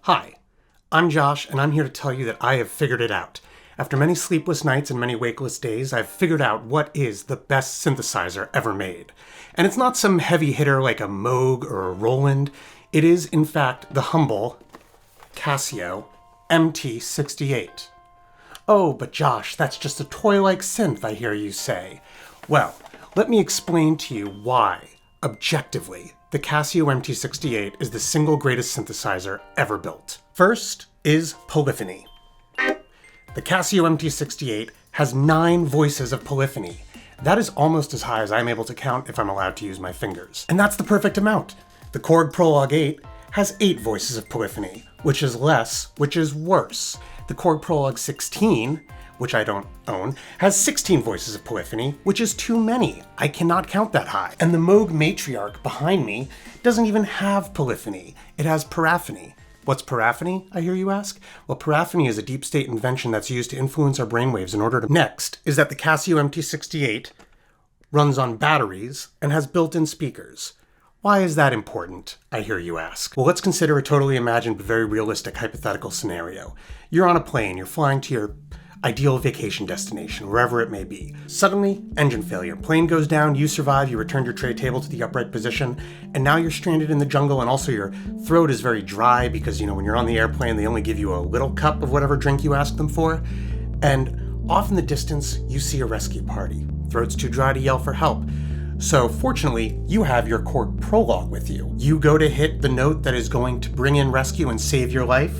Hi, I'm Josh, and I'm here to tell you that I have figured it out. After many sleepless nights and many wakeless days, I've figured out what is the best synthesizer ever made. And it's not some heavy hitter like a Moog or a Roland. It is, in fact, the humble Casio MT-68. Oh, but Josh, that's just a toy-like synth, I hear you say. Well, let me explain to you why, objectively, the Casio MT-68 is the single greatest synthesizer ever built. First is polyphony. The Casio MT-68 has 9 voices of polyphony. That is almost as high as I'm able to count if I'm allowed to use my fingers. And that's the perfect amount. The Korg Prolog 8 has 8 voices of polyphony, which is less, which is worse. The Korg Prolog 16, which I don't own, has 16 voices of polyphony, which is too many. I cannot count that high. And the Moog Matriarch behind me doesn't even have polyphony. It has paraphony. What's paraphony, I hear you ask? Well, paraphony is a deep state invention that's used to influence our brainwaves in order to... Next is that the Casio MT-68 runs on batteries and has built-in speakers. Why is that important, I hear you ask? Well, let's consider a totally imagined but very realistic hypothetical scenario. You're on a plane, you're flying to your ideal vacation destination, wherever it may be. Suddenly, engine failure. Plane goes down, you survive, you return your tray table to the upright position, and now you're stranded in the jungle, and also your throat is very dry because, when you're on the airplane, they only give you a little cup of whatever drink you ask them for. And off in the distance, you see a rescue party. Throat's too dry to yell for help. So fortunately, you have your Korg Prolog with you. You go to hit the note that is going to bring in rescue and save your life.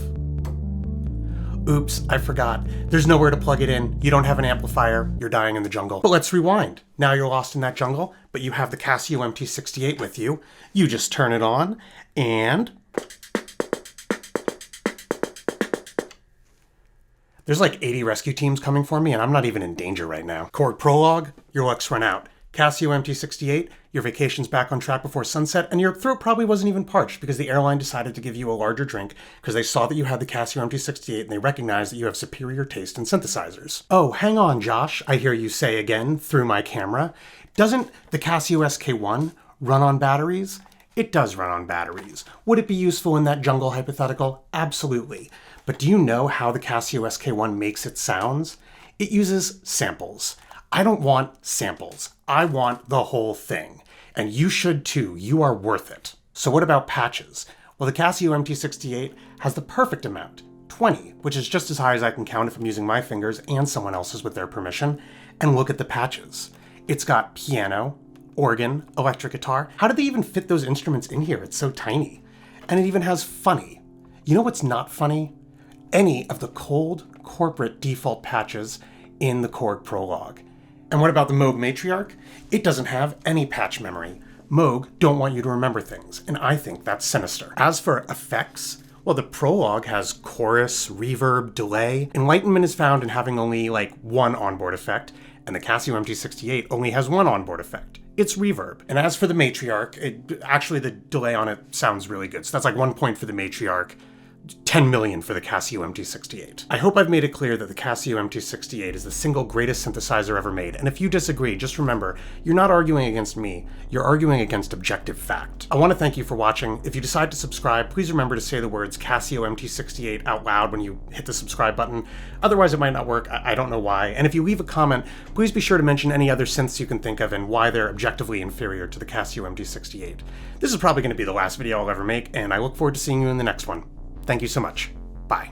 Oops, I forgot. There's nowhere to plug it in. You don't have an amplifier. You're dying in the jungle. But let's rewind. Now you're lost in that jungle, but you have the Casio MT-68 with you. You just turn it on, and there's like 80 rescue teams coming for me, and I'm not even in danger right now. Korg Prolog, your luck's run out. Casio MT-68, your vacation's back on track before sunset, and your throat probably wasn't even parched because the airline decided to give you a larger drink because they saw that you had the Casio MT-68 and they recognized that you have superior taste in synthesizers. Oh, hang on, Josh, I hear you say again through my camera. Doesn't the Casio SK1 run on batteries? It does run on batteries. Would it be useful in that jungle hypothetical? Absolutely. But do you know how the Casio SK1 makes its sounds? It uses samples. I don't want samples. I want the whole thing. And you should too. You are worth it. So what about patches? Well, the Casio MT-68 has the perfect amount, 20, which is just as high as I can count if I'm using my fingers and someone else's with their permission. And look at the patches. It's got piano, organ, electric guitar. How did they even fit those instruments in here? It's so tiny. And it even has funny. You know what's not funny? Any of the cold corporate default patches in the Korg Prolog. And what about the Moog Matriarch? It doesn't have any patch memory. Moog don't want you to remember things, and I think that's sinister. As for effects, well, the Prolog has chorus, reverb, delay. Enlightenment is found in having only one onboard effect, and the Casio MT-68 only has one onboard effect. It's reverb. And as for the Matriarch, actually the delay on it sounds really good. So that's 1 point for the Matriarch, 10 million for the Casio MT-68. I hope I've made it clear that the Casio MT-68 is the single greatest synthesizer ever made, and if you disagree, just remember, you're not arguing against me, you're arguing against objective fact. I want to thank you for watching. If you decide to subscribe, please remember to say the words Casio MT-68 out loud when you hit the subscribe button. Otherwise it might not work, I don't know why. And if you leave a comment, please be sure to mention any other synths you can think of and why they're objectively inferior to the Casio MT-68. This is probably going to be the last video I'll ever make, and I look forward to seeing you in the next one. Thank you so much. Bye.